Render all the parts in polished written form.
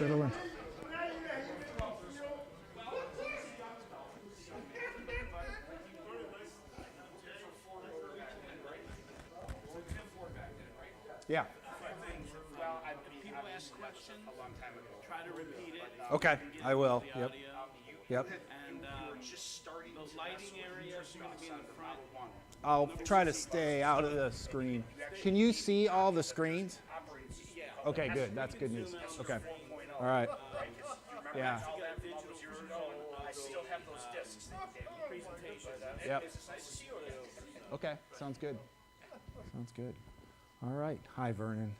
settle in. Yeah. Well, if people ask questions a long time ago, try to repeat it. Okay, I will. Yep. Audio. Yep. And the lighting areas are going to be in the front. I'll try to stay out of the screen. Can you see all the screens? Okay, good. That's good news. Okay. All right. Yeah. I still have those discs. Yep. Okay, sounds good. Sounds good. All right. Hi, Vernon.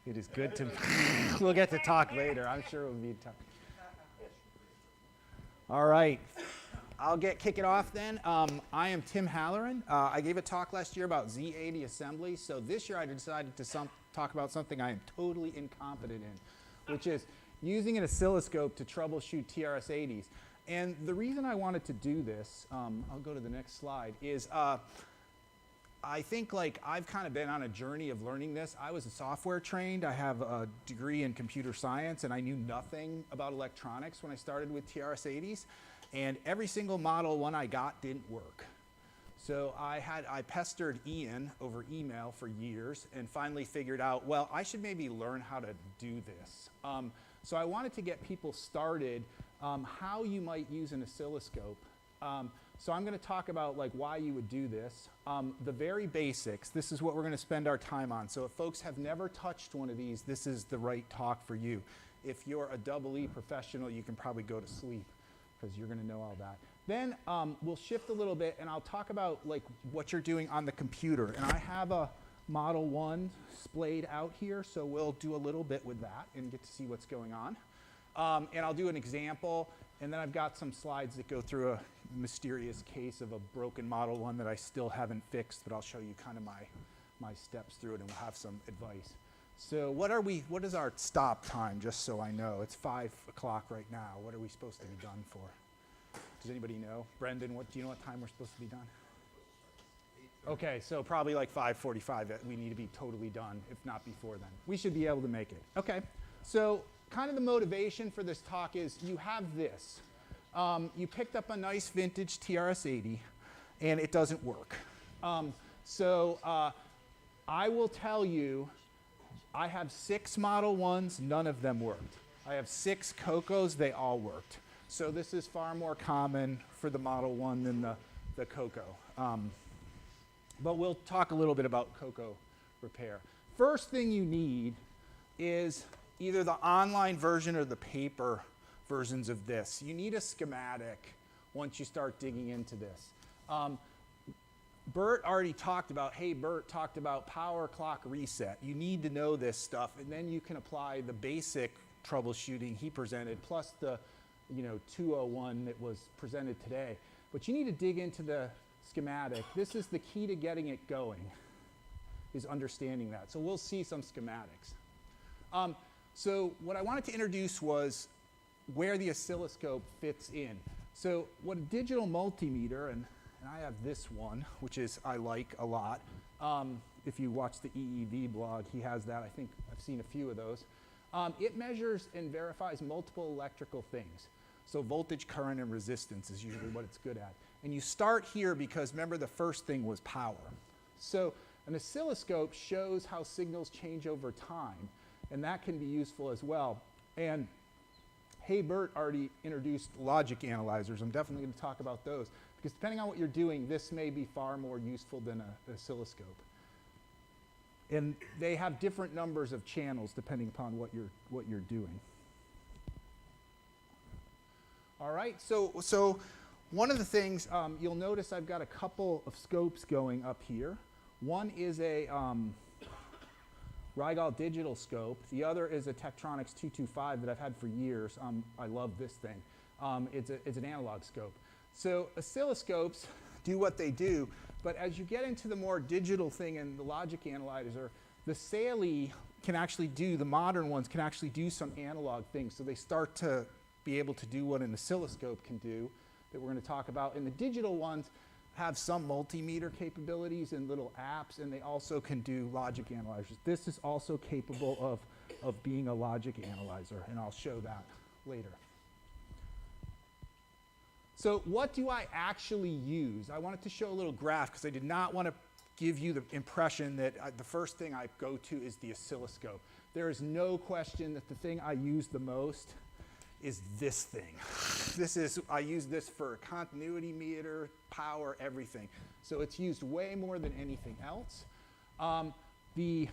It is good to. We'll get to talk later. I'm sure it will be tough. All right. I'll kick it off then. I am Tim Halloran. I gave a talk last year about Z80 assembly. So this year I decided to talk about something I am totally incompetent in, which is using an oscilloscope to troubleshoot TRS-80s. And the reason I wanted to do this, I'll go to the next slide, is I think I've kind of been on a journey of learning this. I was software trained. I have a degree in computer science, and I knew nothing about electronics when I started with TRS-80s. And every single Model 1 I got didn't work. So I pestered Ian over email for years and finally figured out, well, I should maybe learn how to do this. So I wanted to get people started how you might use an oscilloscope. So I'm going to talk about why you would do this. The very basics, this is what we're going to spend our time on. So if folks have never touched one of these, this is the right talk for you. If you're a EE professional, you can probably go to sleep because you're going to know all that. Then we'll shift a little bit and I'll talk about what you're doing on the computer. And I have a Model 1 splayed out here, so we'll do a little bit with that and get to see what's going on. And I'll do an example, and then I've got some slides that go through a mysterious case of a broken Model 1 that I still haven't fixed, but I'll show you kind of my steps through it and we'll have some advice. So what is our stop time, just so I know? It's 5 o'clock right now. What are we supposed to be done for? Does anybody know? Brendan, do you know what time we're supposed to be done? Okay, so probably 5:45 we need to be totally done, if not before then. We should be able to make it. Okay, so kind of the motivation for this talk is you have this. You picked up a nice vintage TRS-80 and it doesn't work. I will tell you, I have 6 Model 1s, none of them worked. I have 6 Cocos, they all worked. So this is far more common for the Model 1 than the Coco. But we'll talk a little bit about Coco repair. First thing you need is either the online version or the paper versions of this. You need a schematic once you start digging into this. Bert already talked about, Bert talked about power clock reset. You need to know this stuff, and then you can apply the basic troubleshooting he presented, plus the 201 that was presented today. But you need to dig into the schematic. This is the key to getting it going, is understanding that. So we'll see some schematics. So what I wanted to introduce was where the oscilloscope fits in. So what a digital multimeter, and I have this one, which I like a lot. If you watch the EEV blog, he has that. I think I've seen a few of those. It measures and verifies multiple electrical things. So voltage, current, and resistance is usually what it's good at. And you start here because remember the first thing was power. So an oscilloscope shows how signals change over time, and that can be useful as well. And Bert already introduced logic analyzers. I'm definitely going to talk about those because depending on what you're doing, this may be far more useful than an oscilloscope. And they have different numbers of channels depending upon what you're doing. All right, so one of the things you'll notice I've got a couple of scopes going up here. One is a Rigol digital scope. The other is a Tektronix 225 that I've had for years. I love this thing. It's an analog scope. So oscilloscopes do what they do, but as you get into the more digital thing and the logic analyzer, the SAILI can actually do, the modern ones can actually do some analog things. So they start to be able to do what an oscilloscope can do that we're going to talk about. And the digital ones have some multimeter capabilities and little apps, and they also can do logic analyzers. This is also capable of of being a logic analyzer, and I'll show that later. So what do I actually use? I wanted to show a little graph because I did not want to give you the impression that the first thing I go to is the oscilloscope. There is no question that the thing I use the most is this thing. I use this for continuity meter, power, everything. So it's used way more than anything else. The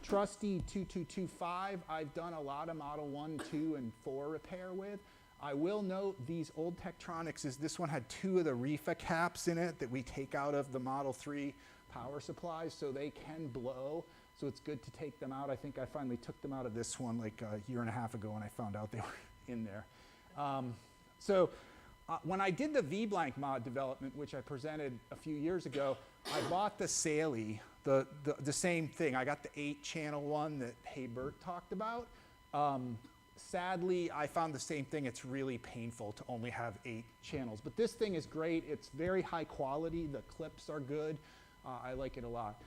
trusty 2225, I've done a lot of Model 1, 2, and 4 repair with. I will note these old Tektronix this one had 2 of the reefa caps in it that we take out of the Model 3 power supplies, so they can blow. So it's good to take them out. I think I finally took them out of this one like a year and a half ago when I found out they were in there. When I did the V-blank mod development, which I presented a few years ago, I bought the Saley, the same thing. I got the 8-channel one that Hey Bert talked about. Sadly, I found the same thing. It's really painful to only have 8 channels. But this thing is great. It's very high quality. The clips are good. I like it a lot.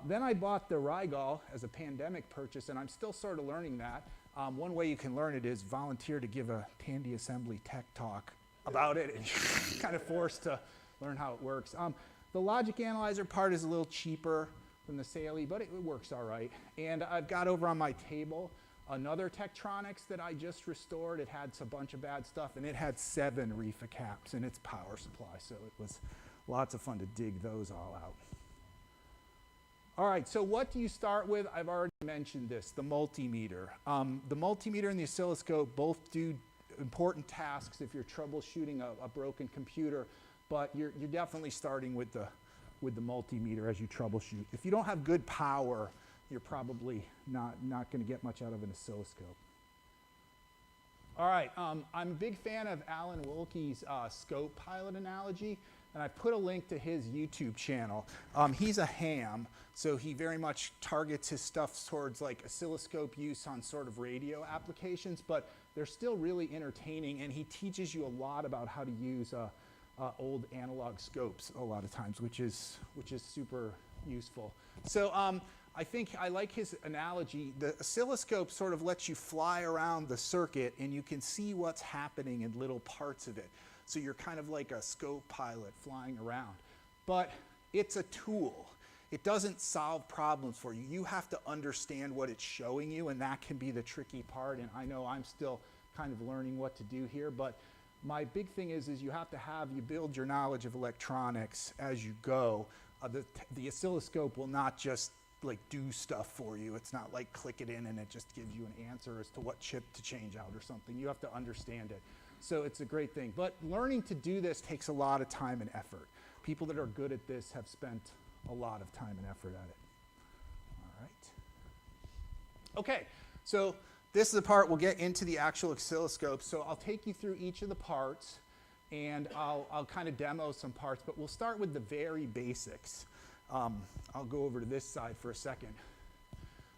Then I bought the Rigol as a pandemic purchase, and I'm still sort of learning that. One way you can learn it is volunteer to give a Tandy Assembly tech talk about it, and you're kind of forced to learn how it works. The logic analyzer part is a little cheaper than the Saley, but it works all right. And I've got over on my table another Tektronix that I just restored. It had a bunch of bad stuff, and it had 7 reefa caps in its power supply, so it was lots of fun to dig those all out. All right, so what do you start with? I've already mentioned this, the multimeter. The multimeter and the oscilloscope both do important tasks if you're troubleshooting a broken computer, but you're definitely starting with the multimeter as you troubleshoot. If you don't have good power, you're probably not going to get much out of an oscilloscope. All right, I'm a big fan of Alan Wilke's scope pilot analogy, and I put a link to his YouTube channel. He's a ham, so he very much targets his stuff towards like oscilloscope use on sort of radio applications, but they're still really entertaining, and he teaches you a lot about how to use old analog scopes a lot of times, which is super useful. So I think I like his analogy. The oscilloscope sort of lets you fly around the circuit, and you can see what's happening in little parts of it. So you're kind of like a scope pilot flying around. But it's a tool. It doesn't solve problems for you. You have to understand what it's showing you, and that can be the tricky part. And I know I'm still kind of learning what to do here, but my big thing is you have to you build your knowledge of electronics as you go. The oscilloscope will not just like do stuff for you. It's not like click it in and it just gives you an answer as to what chip to change out or something. You have to understand it. So it's a great thing. But learning to do this takes a lot of time and effort. People that are good at this have spent a lot of time and effort at it. All right. Okay, so this is the part we'll get into the actual oscilloscope. So I'll take you through each of the parts, and I'll kind of demo some parts, but we'll start with the very basics. I'll go over to this side for a second.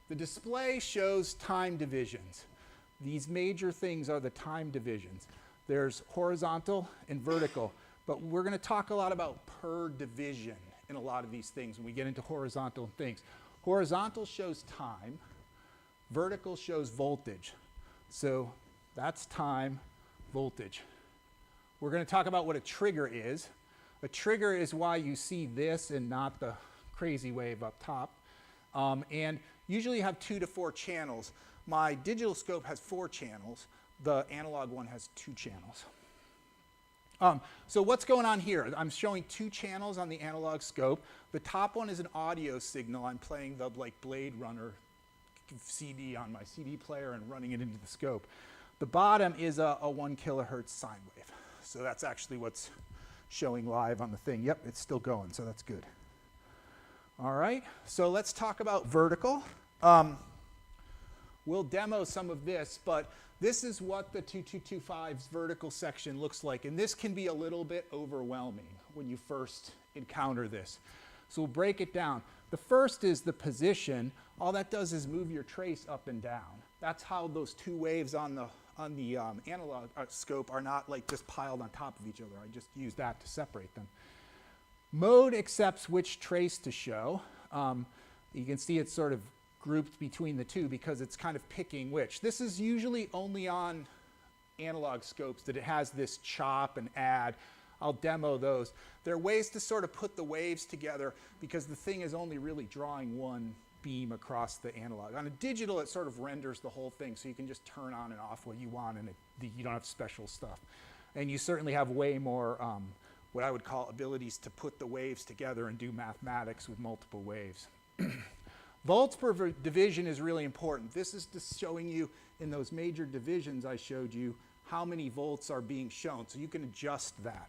The display shows time divisions. These major things are the time divisions. There's horizontal and vertical, but we're going to talk a lot about per division in a lot of these things when we get into horizontal things. Horizontal shows time, vertical shows voltage. So that's time, voltage. We're going to talk about what a trigger is. A trigger is why you see this and not the crazy wave up top. And usually you have 2 to 4 channels. My digital scope has 4 channels. The analog one has 2 channels. So what's going on here? I'm showing 2 channels on the analog scope. The top one is an audio signal. I'm playing the like Blade Runner CD on my CD player and running it into the scope. The bottom is a 1 kilohertz sine wave. So that's actually what's showing live on the thing. Yep, it's still going, so that's good. All right, so let's talk about vertical. We'll demo some of this, but this is what the 2225's vertical section looks like, and this can be a little bit overwhelming when you first encounter this. So we'll break it down. The first is the position. All that does is move your trace up and down. That's how those 2 waves on the analog scope are not like just piled on top of each other. I just use that to separate them. Mode accepts which trace to show. You can see it's sort of grouped between the two because it's kind of picking which. This is usually only on analog scopes that it has this chop and add. I'll demo those. There are ways to sort of put the waves together because the thing is only really drawing one beam across the analog. On a digital, it sort of renders the whole thing, so you can just turn on and off what you want, and you don't have special stuff. And you certainly have way more what I would call abilities to put the waves together and do mathematics with multiple waves. Volts per division is really important. This is just showing you in those major divisions I showed you how many volts are being shown, so you can adjust that.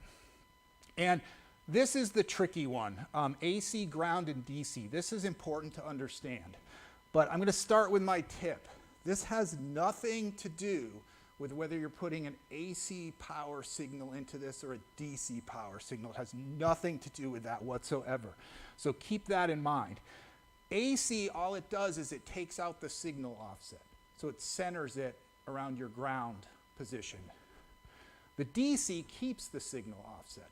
And this is the tricky one, AC, ground, and DC. This is important to understand. But I'm going to start with my tip. This has nothing to do with whether you're putting an AC power signal into this or a DC power signal. It has nothing to do with that whatsoever. So keep that in mind. AC, all it does is it takes out the signal offset. So it centers it around your ground position. The DC keeps the signal offset.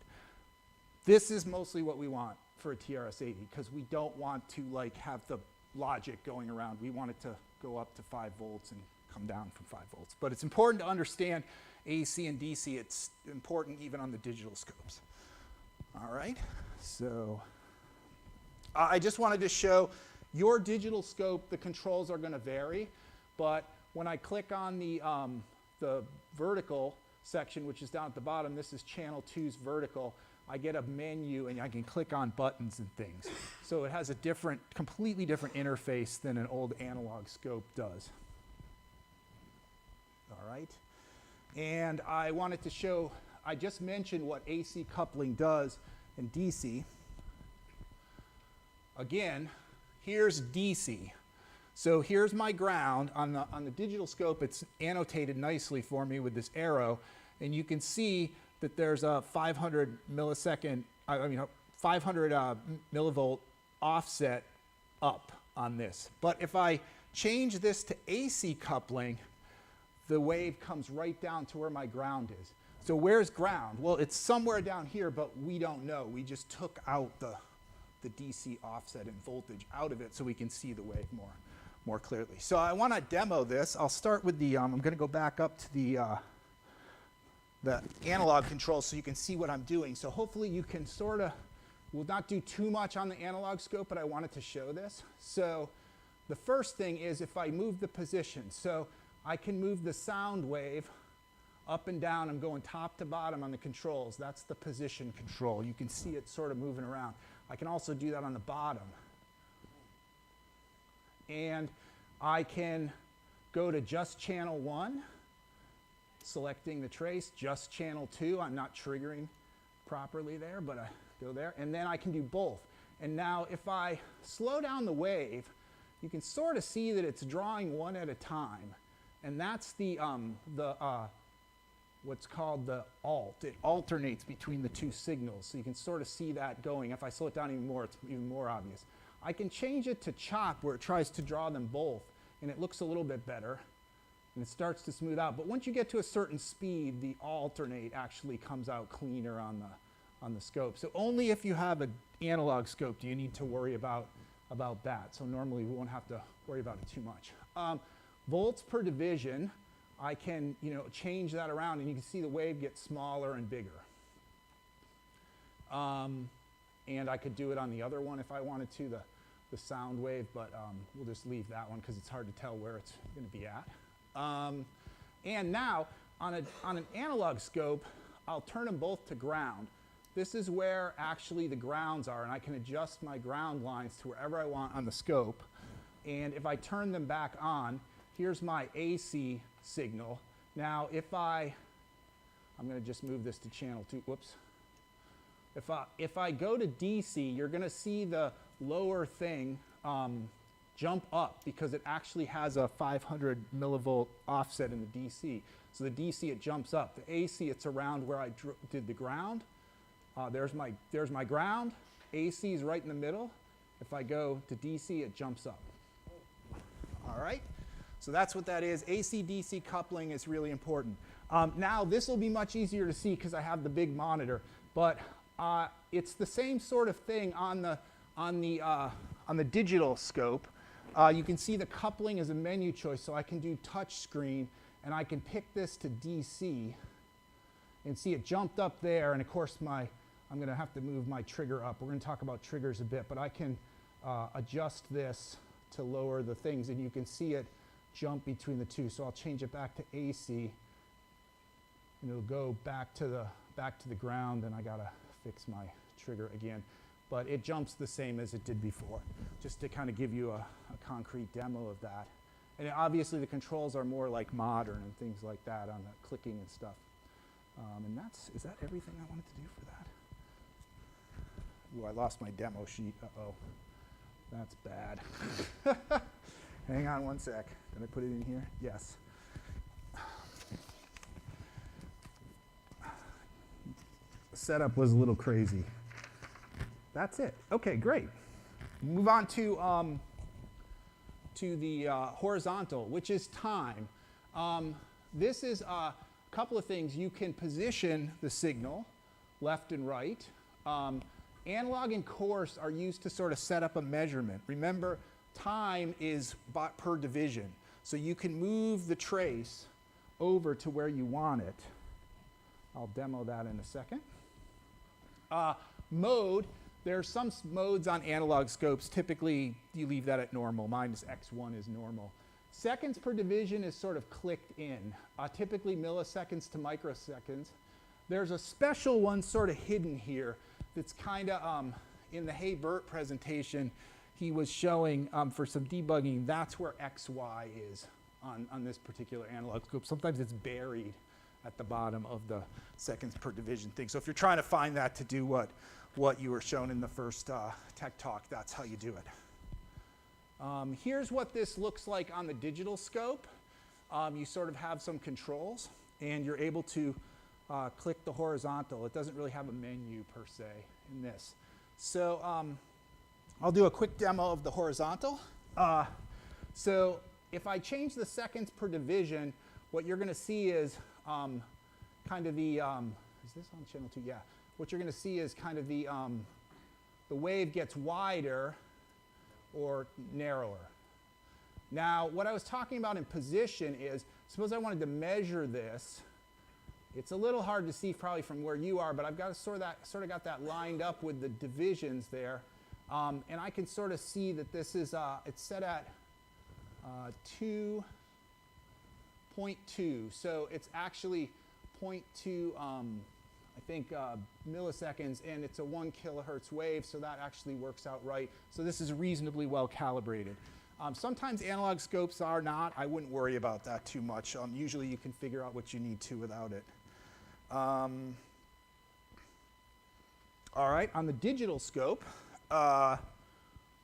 This is mostly what we want for a TRS-80 because we don't want to like have the logic going around. We want it to go up to 5 volts and come down from 5 volts. But it's important to understand AC and DC. It's important even on the digital scopes. All right, so I just wanted to show your digital scope, the controls are going to vary, but when I click on the vertical section, which is down at the bottom, this is channel 2's vertical, I get a menu and I can click on buttons and things. So it has a different, completely different interface than an old analog scope does. All right. And I wanted to show, I just mentioned what AC coupling does in DC. Again, here's DC. So here's my ground. On the digital scope, it's annotated nicely for me with this arrow. And you can see that there's a 500 millivolt offset up on this. But if I change this to AC coupling, the wave comes right down to where my ground is. So where's ground? Well, it's somewhere down here, but we don't know. We just took out the DC offset and voltage out of it so we can see the wave more clearly. So I want to demo this. I'll start with the, I'm going to go back up to the analog control so you can see what I'm doing. So hopefully you can sort of, we'll not do too much on the analog scope, but I wanted to show this. So the first thing is if I move the position. So I can move the sound wave up and down. I'm going top to bottom on the controls. That's the position control. You can see it sort of moving around. I can also do that on the bottom. And I can go to just channel 1, selecting the trace, just channel 2. I'm not triggering properly there, but I go there. And then I can do both. And now if I slow down the wave, you can sort of see that it's drawing one at a time. And that's the what's called the alt. It alternates between the two signals. So you can sort of see that going. If I slow it down even more, it's even more obvious. I can change it to chop where it tries to draw them both. And it looks a little bit better. And it starts to smooth out. But once you get to a certain speed, the alternate actually comes out cleaner on the scope. So only if you have an analog scope do you need to worry about that. So normally we won't have to worry about it too much. Volts per division, I can change that around, and you can see the wave get smaller and bigger. And I could do it on the other one if I wanted to, the sound wave, but we'll just leave that one because it's hard to tell where it's going to be at. And now, on an analog scope, I'll turn them both to ground. This is where actually the grounds are, and I can adjust my ground lines to wherever I want on the scope. And if I turn them back on, here's my AC signal. Now, I'm going to just move this to channel 2. Whoops. If I go to DC, you're going to see the lower thing jump up because it actually has a 500 millivolt offset in the DC. So the DC, it jumps up. The AC, it's around where I did the ground. There's my ground. AC is right in the middle. If I go to DC, it jumps up. All right. So that's what that is. AC-DC coupling is really important. Now this will be much easier to see because I have the big monitor, but it's the same sort of thing on the digital scope. You can see the coupling is a menu choice, so I can do touch screen, and I can pick this to DC, and see it jumped up there, and of course I'm going to have to move my trigger up. We're going to talk about triggers a bit, but I can adjust this to lower the things, and you can see it jump between the two. So I'll change it back to AC, and it'll go back to the ground, and I got to fix my trigger again. But it jumps the same as it did before, just to kind of give you a concrete demo of that. And obviously the controls are more like modern and things like that on the clicking and stuff. And is that everything I wanted to do for that? Ooh, I lost my demo sheet. Uh-oh, that's bad. Hang on one sec. Did I put it in here? Yes. The setup was a little crazy. That's it. Okay, great. Move on to the horizontal, which is time. This is a couple of things. You can position the signal left and right. Analog and coarse are used to sort of set up a measurement. Remember, time is per division. So you can move the trace over to where you want it. I'll demo that in a second. Mode. There are some modes on analog scopes. Typically, you leave that at normal. Mine is X1 is normal. Seconds per division is sort of clicked in, typically milliseconds to microseconds. There's a special one sort of hidden here that's kind of, in the Hey Bert presentation, he was showing for some debugging, that's where XY is on this particular analog scope. Sometimes it's buried at the bottom of the seconds per division thing. So if you're trying to find that to do what you were shown in the first tech talk, that's how you do it. Here's what this looks like on the digital scope. You sort of have some controls, and you're able to click the horizontal. It doesn't really have a menu per se in this. So I'll do a quick demo of the horizontal. So if I change the seconds per division, what you're going to see is kind of the, is this on channel 2? Yeah. What you're going to see is kind of the wave gets wider or narrower. Now, what I was talking about in position is, suppose I wanted to measure this. It's a little hard to see probably from where you are, but I've got sort of got that lined up with the divisions there. And I can sort of see that this is, it's set at 2.2. So it's actually 0.2, I think, milliseconds, and it's a 1 kilohertz wave, so that actually works out right. So this is reasonably well calibrated. Sometimes analog scopes are not. I wouldn't worry about that too much. Usually you can figure out what you need to without it. All right, on the digital scope,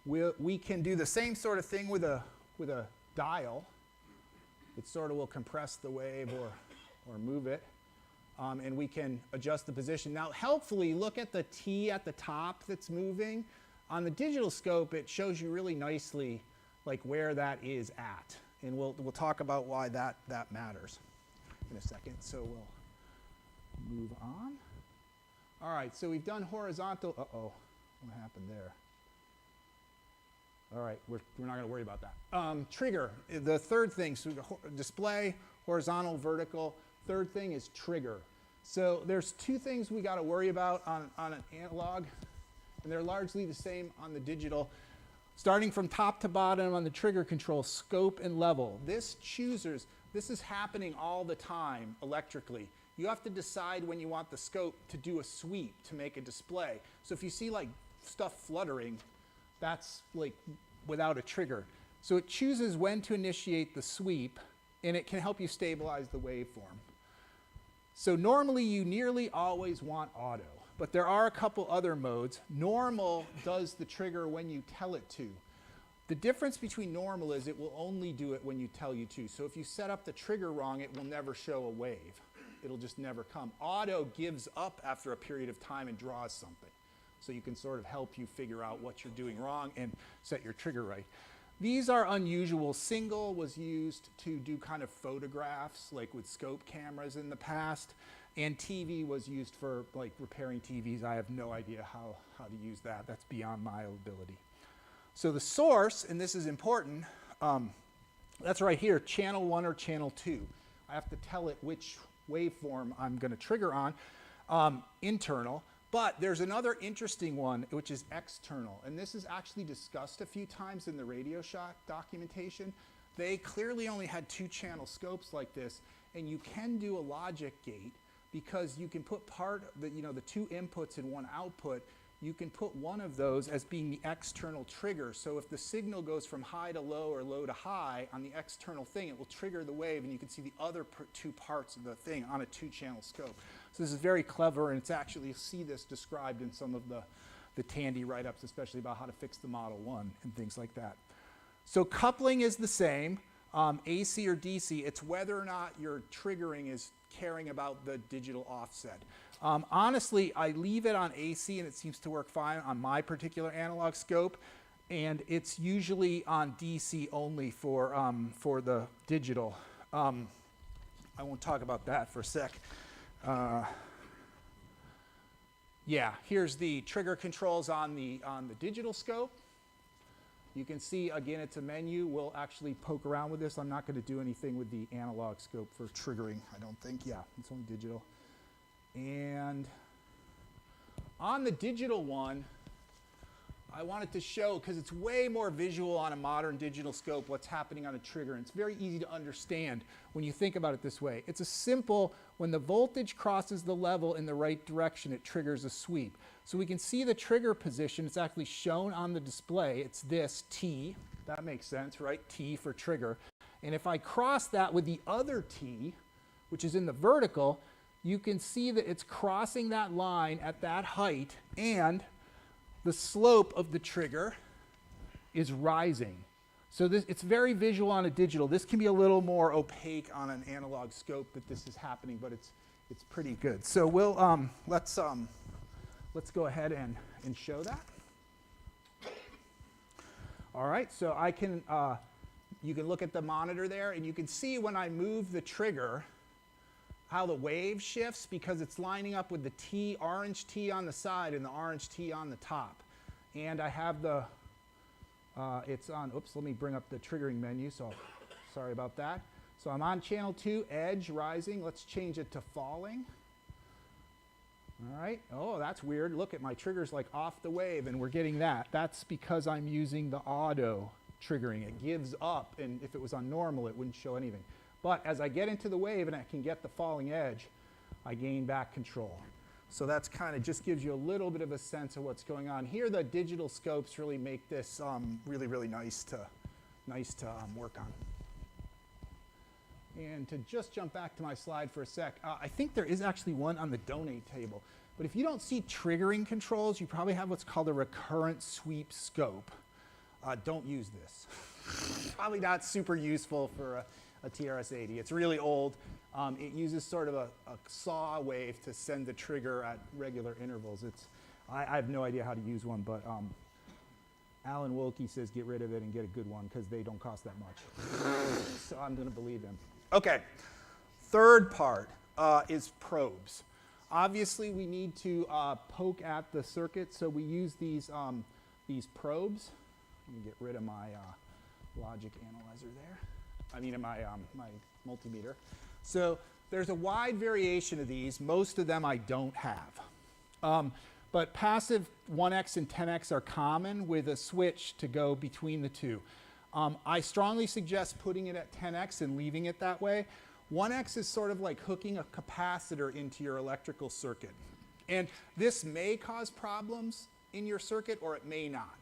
we can do the same sort of thing with a dial. It sort of will compress the wave or move it. And we can adjust the position. Now, helpfully, look at the T at the top that's moving. On the digital scope, it shows you really nicely like where that is at. And we'll talk about why that matters in a second. So we'll move on. All right, so we've done horizontal. Uh-oh, what happened there? All right, we're not going to worry about that. Trigger, the third thing, so display, horizontal, vertical. Third thing is trigger. So there's two things we got to worry about on an analog, and they're largely the same on the digital. Starting from top to bottom on the trigger control, scope and level. This is happening all the time electrically. You have to decide when you want the scope to do a sweep to make a display. So if you see like stuff fluttering, that's like without a trigger. So it chooses when to initiate the sweep, and it can help you stabilize the waveform. So normally you nearly always want auto, but there are a couple other modes. Normal does the trigger when you tell it to. The difference between normal is it will only do it when you tell you to. So if you set up the trigger wrong, it will never show a wave. It'll just never come. Auto gives up after a period of time and draws something. So you can sort of help you figure out what you're doing wrong and set your trigger right. These are unusual. Single was used to do kind of photographs, like with scope cameras in the past, and TV was used for like repairing TVs. I have no idea how to use that. That's beyond my ability. So the source, and this is important, that's right here, channel 1 or channel 2. I have to tell it which waveform I'm going to trigger on, internal. But there's another interesting one, which is external. And this is actually discussed a few times in the Radio Shack documentation. They clearly only had 2 channel scopes like this. And you can do a logic gate because you can put part of the, the 2 inputs and 1 output. You can put one of those as being the external trigger. So if the signal goes from high to low or low to high on the external thing, it will trigger the wave, and you can see the other 2 parts of the thing on a 2-channel scope. So this is very clever, and it's actually, you see this described in some of the Tandy write-ups, especially about how to fix the Model 1 and things like that. So coupling is the same, AC or DC. It's whether or not your triggering is caring about the digital offset. Honestly, I leave it on AC and it seems to work fine on my particular analog scope, and it's usually on DC only for the digital. I won't talk about that for a sec. Yeah, here's the trigger controls on the digital scope. You can see, again, it's a menu. We'll actually poke around with this. I'm not going to do anything with the analog scope for triggering, I don't think. Yeah, it's only digital. And on the digital one, I wanted to show, because it's way more visual on a modern digital scope, what's happening on a trigger. And it's very easy to understand when you think about it this way. It's a simple, when the voltage crosses the level in the right direction, it triggers a sweep. So we can see the trigger position. It's actually shown on the display. It's this T. That makes sense, right? T for trigger. And if I cross that with the other T, which is in the vertical, you can see that it's crossing that line at that height, and the slope of the trigger is rising. So it's very visual on a digital. This can be a little more opaque on an analog scope that this is happening, but it's pretty good. So we'll let's go ahead and show that. All right, so I can you can look at the monitor there, and you can see when I move the trigger how the wave shifts, because it's lining up with the T, orange T on the side and the orange T on the top. And I have the, it's on, oops, let me bring up the triggering menu, so sorry about that. So I'm on channel 2, edge, rising. Let's change it to falling. All right, oh, that's weird. Look at my trigger's like off the wave, and we're getting that. That's because I'm using the auto triggering. It gives up, and if it was on normal, it wouldn't show anything. But as I get into the wave and I can get the falling edge, I gain back control. So that's kind of just gives you a little bit of a sense of what's going on. Here the digital scopes really make this really, really nice to work on. And to just jump back to my slide for a sec, I think there is actually one on the donate table. But if you don't see triggering controls, you probably have what's called a recurrent sweep scope. Don't use this. Probably not super useful for a TRS-80. It's really old. It uses sort of a saw wave to send the trigger at regular intervals. I have no idea how to use one, but Alan Wilkie says get rid of it and get a good one because they don't cost that much. So I'm going to believe him. Okay, third part is probes. Obviously, we need to poke at the circuit, so we use these probes. Let me get rid of my logic analyzer there. I mean, my multimeter. So there's a wide variation of these. Most of them I don't have. But passive 1x and 10x are common with a switch to go between the two. I strongly suggest putting it at 10x and leaving it that way. 1x is sort of like hooking a capacitor into your electrical circuit. And this may cause problems in your circuit, or it may not.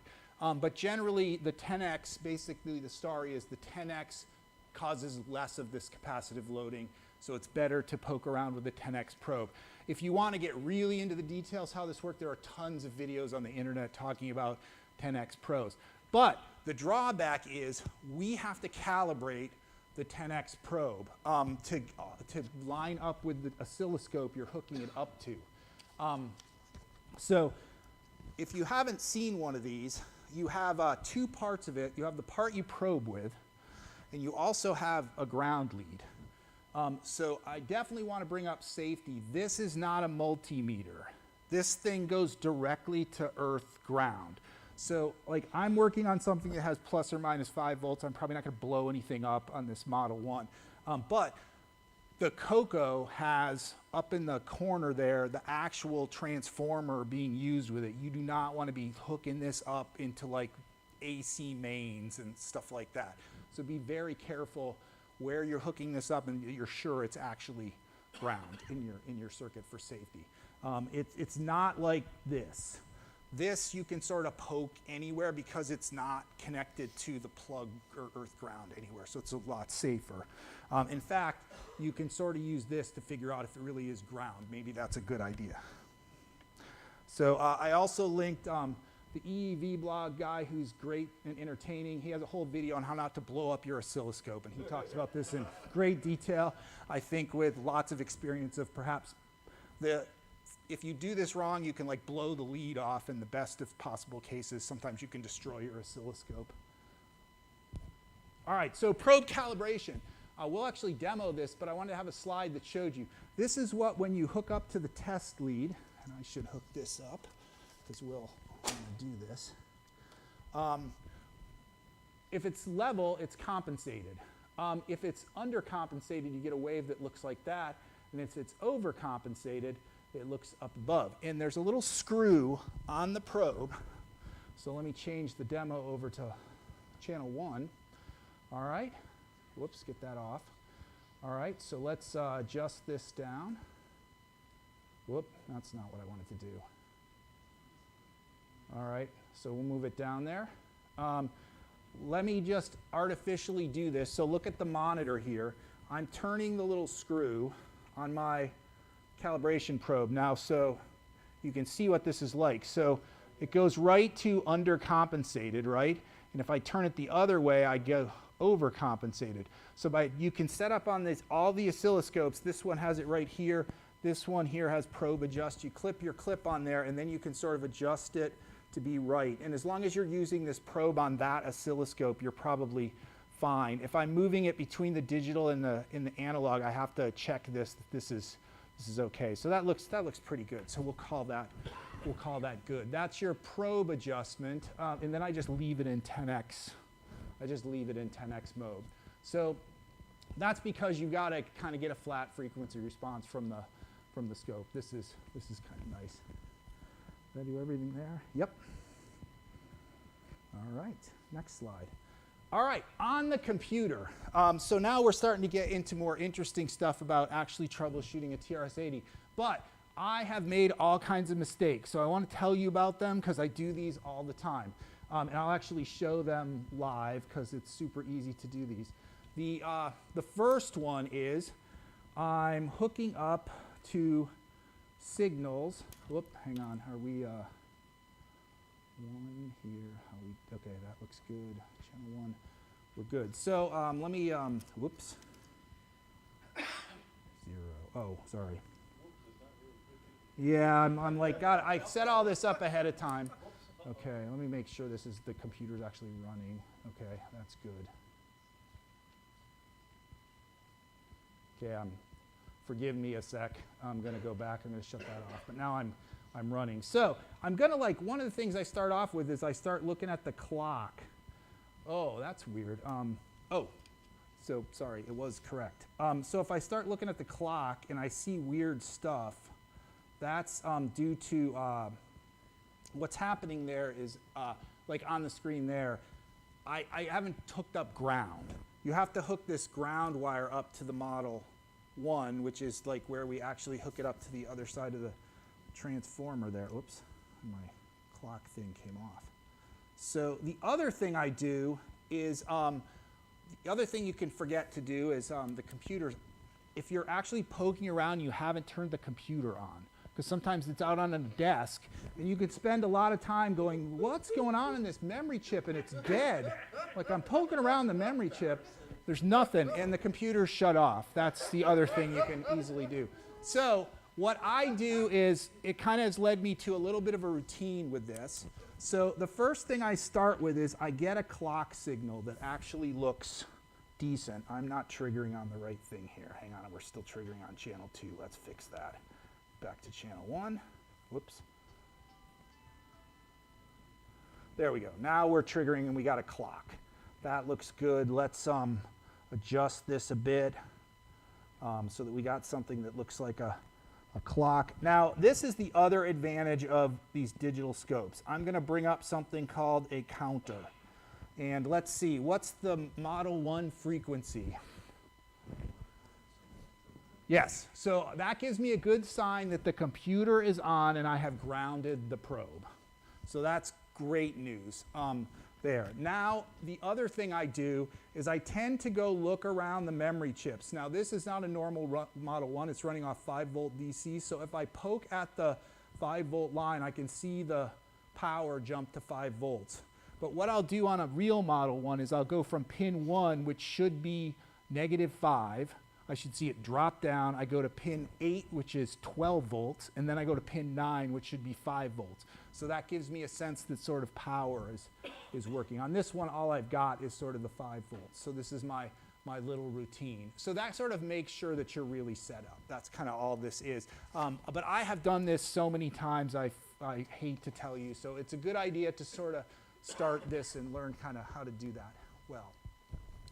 But generally, the 10x, basically the story is the 10x causes less of this capacitive loading, so it's better to poke around with the 10x probe. If you want to get really into the details how this works, there are tons of videos on the internet talking about 10x probes. But the drawback is we have to calibrate the 10x probe to line up with the oscilloscope you're hooking it up to. So if you haven't seen one of these, you have 2 parts of it. You have the part you probe with, and you also have a ground lead. So I definitely want to bring up safety. This is not a multimeter. This thing goes directly to earth ground. So like I'm working on something that has plus or minus 5 volts. I'm probably not going to blow anything up on this Model 1. But the Coco has up in the corner there the actual transformer being used with it. You do not want to be hooking this up into like AC mains and stuff like that. So be very careful where you're hooking this up and you're sure it's actually ground in your circuit for safety. It's not like this. This you can sort of poke anywhere because it's not connected to the plug or earth ground anywhere, so it's a lot safer. In fact, you can sort of use this to figure out if it really is ground. Maybe that's a good idea. So I also linked the EEV blog guy who's great and entertaining. He has a whole video on how not to blow up your oscilloscope, and he talks about this in great detail, I think with lots of experience of perhaps if you do this wrong, you can like blow the lead off in the best of possible cases. Sometimes you can destroy your oscilloscope. All right, so probe calibration. We'll actually demo this, but I wanted to have a slide that showed you. This is what, when you hook up to the test lead, and I should hook this up because we'll do this. If it's level, it's compensated. If it's undercompensated, you get a wave that looks like that, and if it's overcompensated, it looks up above. And there's a little screw on the probe. So let me change the demo over to channel 1. All right. Whoops, get that off. All right, so let's adjust this down. Whoop, that's not what I wanted to do. All right, so we'll move it down there. Let me just artificially do this. So look at the monitor here. I'm turning the little screw on my calibration probe now so you can see what this is like. So it goes right to undercompensated, right? And if I turn it the other way, I go overcompensated. So you can set up on this all the oscilloscopes. This one has it right here. This one here has probe adjust. You clip your clip on there, and then you can sort of adjust it to be right. And as long as you're using this probe on that oscilloscope, you're probably fine. If I'm moving it between the digital and the analog, I have to check this that this is okay. So that looks pretty good. So we'll call that good. That's your probe adjustment, and then I just leave it in 10x. I just leave it in 10x mode. So that's because you've got to kind of get a flat frequency response from the scope. This is kind of nice. Did I do everything there? Yep. All right, next slide. All right, on the computer. So now we're starting to get into more interesting stuff about actually troubleshooting a TRS-80. But I have made all kinds of mistakes, so I want to tell you about them because I do these all the time. And I'll actually show them live because it's super easy to do these. The first one is I'm hooking up to signals. Whoop, hang on. Are we one here? Okay, that looks good. Channel 1, we're good. So let me, whoops. 0. Oh, sorry. Yeah, I'm like, God, I set all this up ahead of time. Okay, let me make sure the computer's actually running. Okay, that's good. Okay, forgive me a sec. I'm going to go back. I'm going to shut that off. But now I'm running. So I'm going to one of the things I start off with is I start looking at the clock. Oh, that's weird. So sorry, it was correct. So if I start looking at the clock and I see weird stuff, that's due to what's happening there is, like on the screen there, I haven't hooked up ground. You have to hook this ground wire up to the Model 1, which is like where we actually hook it up to the other side of the transformer there. Oops, my clock thing came off. So the other thing I do is, the other thing you can forget to do is the computer, if you're actually poking around, you haven't turned the computer on. Because sometimes it's out on a desk, and you could spend a lot of time going, what's going on in this memory chip, and it's dead. Like I'm poking around the memory chip, there's nothing, and the computer's shut off. That's the other thing you can easily do. So what I do is, it kind of has led me to a little bit of a routine with this. So the first thing I start with is I get a clock signal that actually looks decent. I'm not triggering on the right thing here. Hang on, we're still triggering on channel 2. Let's fix that. Back to channel 1. Whoops. There we go. Now we're triggering and we got a clock. That looks good. Let's adjust this a bit so that we got something that looks like a clock. Now, this is the other advantage of these digital scopes. I'm going to bring up something called a counter. And let's see, what's the Model 1 frequency? Yes, so that gives me a good sign that the computer is on and I have grounded the probe. So that's great news there. Now, the other thing I do is I tend to go look around the memory chips. Now, this is not a normal Model 1. It's running off 5-volt DC. So if I poke at the 5-volt line, I can see the power jump to 5 volts. But what I'll do on a real Model 1 is I'll go from pin 1, which should be -5. I should see it drop down. I go to pin 8, which is 12 volts, and then I go to pin 9, which should be 5 volts. So that gives me a sense that sort of power is working. On this one, all I've got is sort of the 5 volts. So this is my little routine. So that sort of makes sure that you're really set up. That's kind of all this is. But I have done this so many times, I hate to tell you. So it's a good idea to sort of start this and learn kind of how to do that well.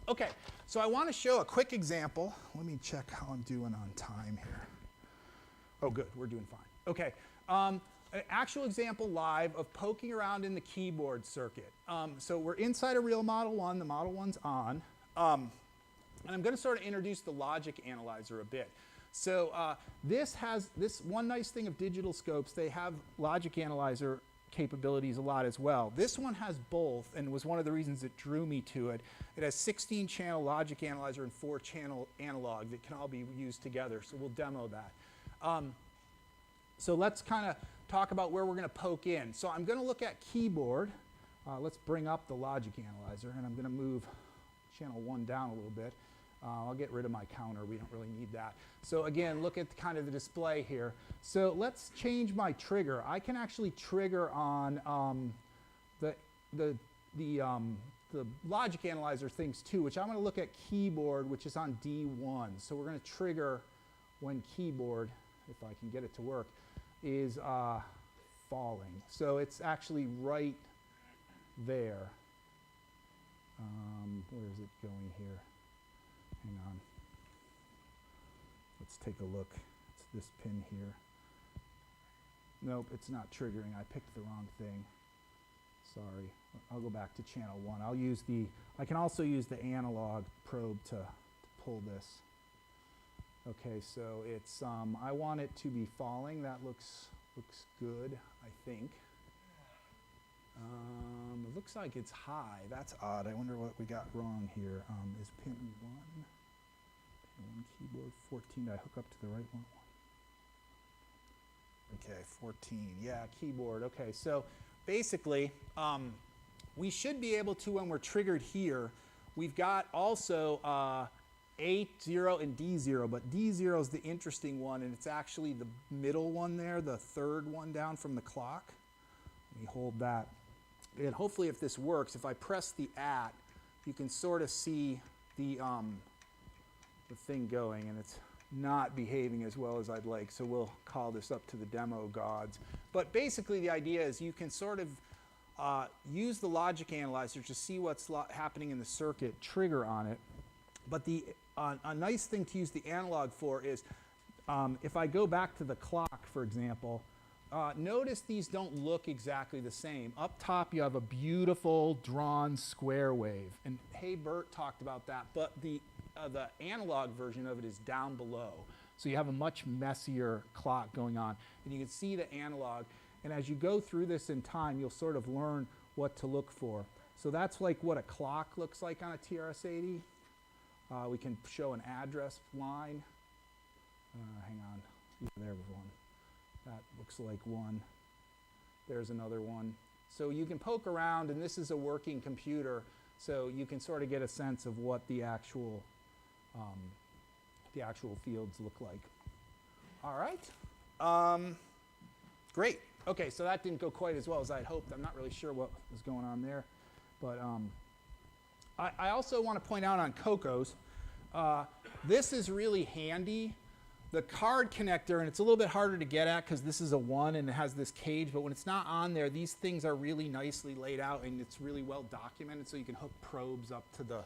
Okay, so I want to show a quick example. Let me check how I'm doing on time here. Oh, good, we're doing fine. Okay, an actual example live of poking around in the keyboard circuit. So we're inside a real Model 1. The Model 1's on. And I'm going to sort of introduce the logic analyzer a bit. So this one nice thing of digital scopes, they have logic analyzer capabilities a lot as well. This one has both, and was one of the reasons that drew me to it. It has 16-channel logic analyzer and 4-channel analog that can all be used together, so we'll demo that. So let's kind of talk about where we're going to poke in. So I'm going to look at keyboard. Let's bring up the logic analyzer, and I'm going to move channel 1 down a little bit. I'll get rid of my counter. We don't really need that. So again, look at kind of the display here. So let's change my trigger. I can actually trigger on the logic analyzer things too, which I'm going to look at keyboard, which is on D1. So we're going to trigger when keyboard, if I can get it to work, is falling. So it's actually right there. Where is it going here? Hang on. Let's take a look. It's this pin here. Nope, it's not triggering. I picked the wrong thing. Sorry. I'll go back to channel 1. I can also use the analog probe to pull this. Okay, so it's I want it to be falling. That looks good, I think. It looks like it's high. That's odd. I wonder what we got wrong here. Is pin 1? Pin 1 keyboard 14. Did I hook up to the right one? Okay, 14. Yeah, keyboard. Okay, so basically, we should be able to, when we're triggered here, we've got also A0 and D0, but D0 is the interesting one, and it's actually the middle one there, the third one down from the clock. Let me hold that. And hopefully if this works, if I press the @ you can sort of see the thing going, and it's not behaving as well as I'd like, so we'll call this up to the demo gods. But basically the idea is you can sort of use the logic analyzer to see what's happening in the circuit, trigger on it. But a nice thing to use the analog for is if I go back to the clock, for example, notice these don't look exactly the same. Up top you have a beautiful drawn square wave, and hey, Bert talked about that, but the analog version of it is down below. So you have a much messier clock going on, and you can see the analog, and as you go through this in time, you'll sort of learn what to look for. So that's like what a clock looks like on a TRS-80. We can show an address line. Hang on, there was one. That looks like one. There's another one. So you can poke around, and this is a working computer, so you can sort of get a sense of what the actual fields look like. All right. Great. Okay, so that didn't go quite as well as I'd hoped. I'm not really sure what was going on there. But I also want to point out on Cocos, this is really handy the card connector, and it's a little bit harder to get at because this is a 1 and it has this cage, but when it's not on there, these things are really nicely laid out and it's really well documented, so you can hook probes up to the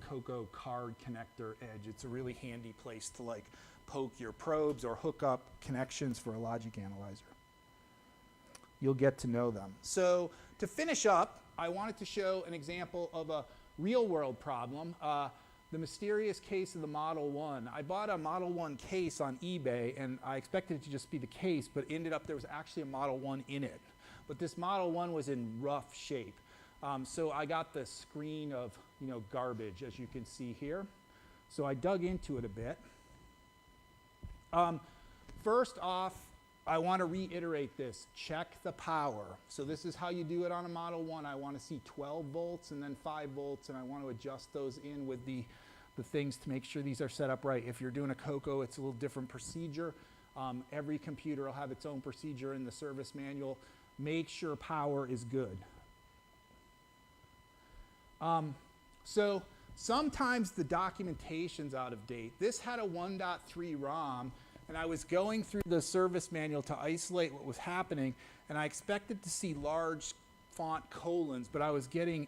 Coco card connector edge. It's a really handy place to like poke your probes or hook up connections for a logic analyzer. You'll get to know them. So to finish up, I wanted to show an example of a real world problem. The mysterious case of the Model 1. I bought a Model 1 case on eBay and I expected it to just be the case, but ended up there was actually a Model 1 in it. But this Model 1 was in rough shape. So I got the screen of, garbage, as you can see here. So I dug into it a bit. First off, I want to reiterate this. Check the power. So this is how you do it on a Model 1. I want to see 12 volts and then 5 volts, and I want to adjust those in with the things to make sure these are set up right. If you're doing a Coco, it's a little different procedure. Every computer will have its own procedure in the service manual. Make sure power is good. So sometimes the documentation's out of date. This had a 1.3 ROM, and I was going through the service manual to isolate what was happening, and I expected to see large font colons, but I was getting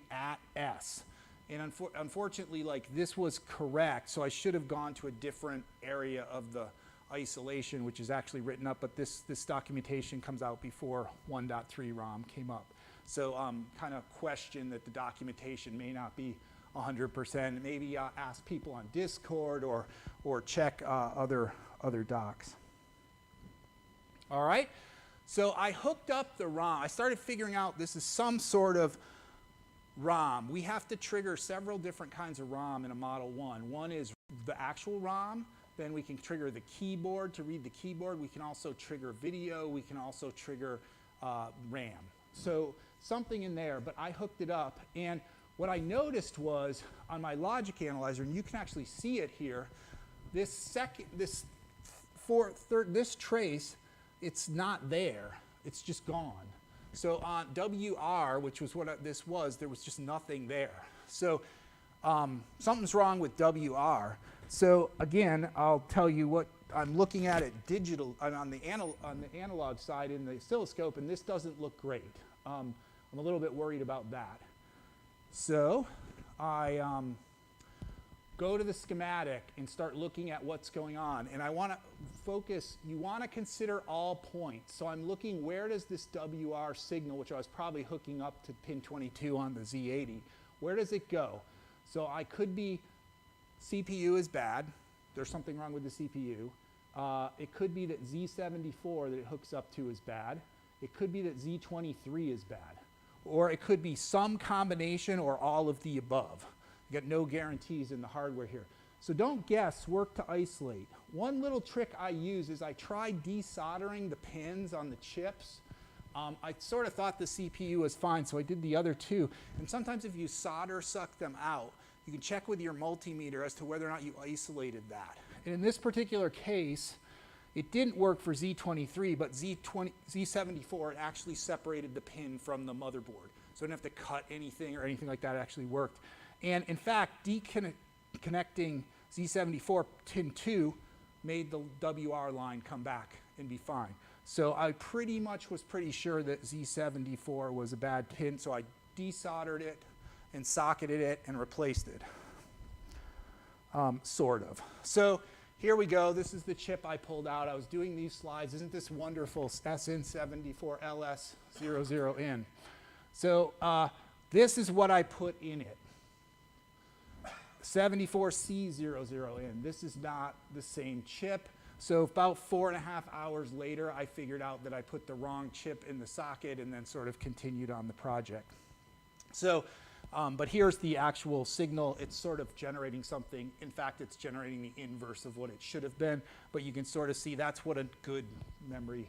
@S. And unfortunately, this was correct, so I should have gone to a different area of the isolation, which is actually written up, but this documentation comes out before 1.3 ROM came up. So kind of question that the documentation may not be 100%. Maybe ask people on Discord or check other docs. All right, so I hooked up the ROM. I started figuring out this is some sort of ROM. We have to trigger several different kinds of ROM in a Model 1. One is the actual ROM. Then we can trigger the keyboard to read the keyboard. We can also trigger video. We can also trigger RAM. So something in there, but I hooked it up. And what I noticed was on my logic analyzer, and you can actually see it here, this trace, it's not there. It's just gone. So on WR, which was what this was, there was just nothing there. So something's wrong with WR. So again, I'll tell you what I'm looking at it digital on the analog side in the oscilloscope, and this doesn't look great. I'm a little bit worried about that. So I go to the schematic and start looking at what's going on. And I want to focus, you want to consider all points. So I'm looking, where does this WR signal, which I was probably hooking up to pin 22 on the Z80, where does it go? So I could be, CPU is bad. There's something wrong with the CPU. It could be that Z74 that it hooks up to is bad. It could be that Z23 is bad. Or it could be some combination or all of the above. You got no guarantees in the hardware here. So don't guess, work to isolate. One little trick I use is I try desoldering the pins on the chips. I sort of thought the CPU was fine, so I did the other two. And sometimes if you solder suck them out, you can check with your multimeter as to whether or not you isolated that. And in this particular case, it didn't work for Z23, but Z74, it actually separated the pin from the motherboard. So I didn't have to cut anything or anything like that. It actually worked. And in fact, connecting Z74 pin 2 made the WR line come back and be fine. So I pretty much was pretty sure that Z74 was a bad pin, so I desoldered it and socketed it and replaced it, sort of. So here we go. This is the chip I pulled out. I was doing these slides. Isn't this wonderful? SN74LS00N. So this is what I put in it. 74C00N. This is not the same chip. So about 4.5 hours later, I figured out that I put the wrong chip in the socket and then sort of continued on the project. So, but here's the actual signal. It's sort of generating something. In fact, it's generating the inverse of what it should have been. But you can sort of see that's what a good memory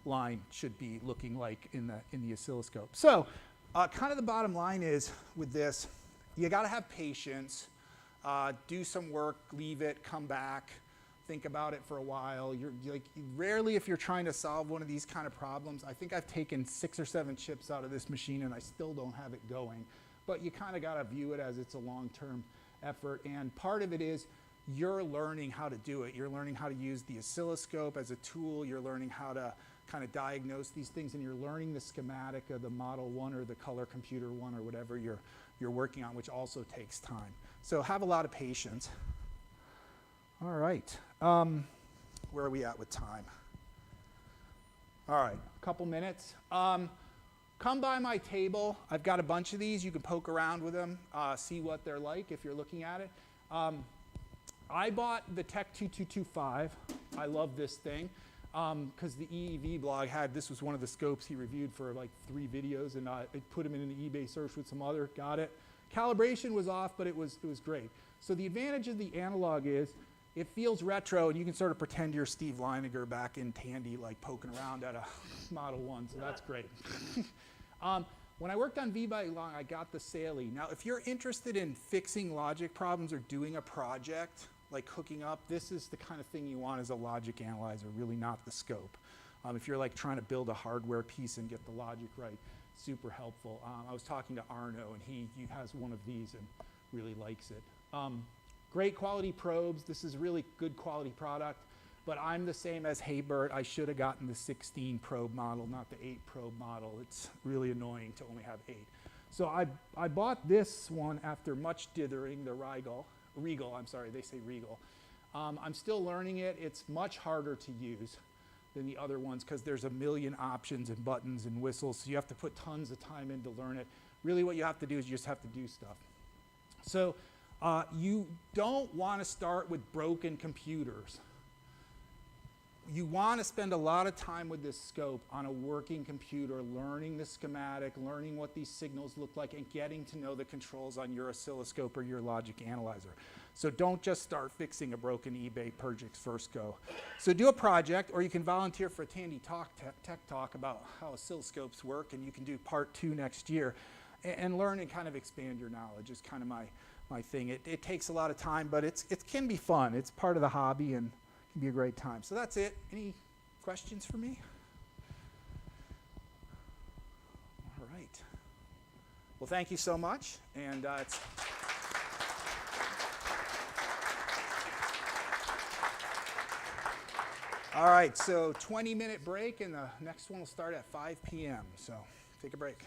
line should be looking like in the oscilloscope. So kind of the bottom line is with this, you got to have patience. Do some work, leave it, come back, think about it for a while. You're like, rarely, if you're trying to solve one of these kind of problems, I think I've taken 6 or 7 chips out of this machine and I still don't have it going. But you kind of got to view it as it's a long-term effort. And part of it is you're learning how to do it. You're learning how to use the oscilloscope as a tool. You're learning how to kind of diagnose these things, and you're learning the schematic of the Model 1 or the color computer 1 or whatever you're working on, which also takes time. So have a lot of patience. All right. Where are we at with time? All right, a couple minutes. Come by my table. I've got a bunch of these. You can poke around with them, see what they're like if you're looking at it. I bought the Tech 2225. I love this thing because the EEV blog had, this was one of the scopes he reviewed for like 3 videos, and I put him in an eBay search with some other, got it. Calibration was off, but it was great. So the advantage of the analog is it feels retro, and you can sort of pretend you're Steve Leiniger back in Tandy, like poking around at a Model 1, so that's great. When I worked on V-by-Long, I got the Saley. Now, if you're interested in fixing logic problems or doing a project, like hooking up, this is the kind of thing you want as a logic analyzer, really not the scope. If you're like trying to build a hardware piece and get the logic right, super helpful. I was talking to Arno, and he has one of these and really likes it. Great quality probes. This is really good quality product, but I'm the same as Haybert. I should have gotten the 16 probe model, not the 8 probe model. It's really annoying to only have 8. So I bought this one after much dithering, the Regal, I'm sorry, they say Regal. I'm still learning it. It's much harder to use than the other ones because there's a million options and buttons and whistles, so you have to put tons of time in to learn it. Really what you have to do is you just have to do stuff. So you don't want to start with broken computers. You want to spend a lot of time with this scope on a working computer, learning the schematic, learning what these signals look like, and getting to know the controls on your oscilloscope or your logic analyzer. So don't just start fixing a broken eBay Purgix first go. So do a project, or you can volunteer for a Tandy Tech Talk about how oscilloscopes work, and you can do part 2 next year, and learn and kind of expand your knowledge is kind of my thing. It takes a lot of time, but it can be fun. It's part of the hobby, and can be a great time. So that's it. Any questions for me? All right. Well, thank you so much. And it's all right, so 20-minute break, and the next one will start at 5 p.m. So take a break.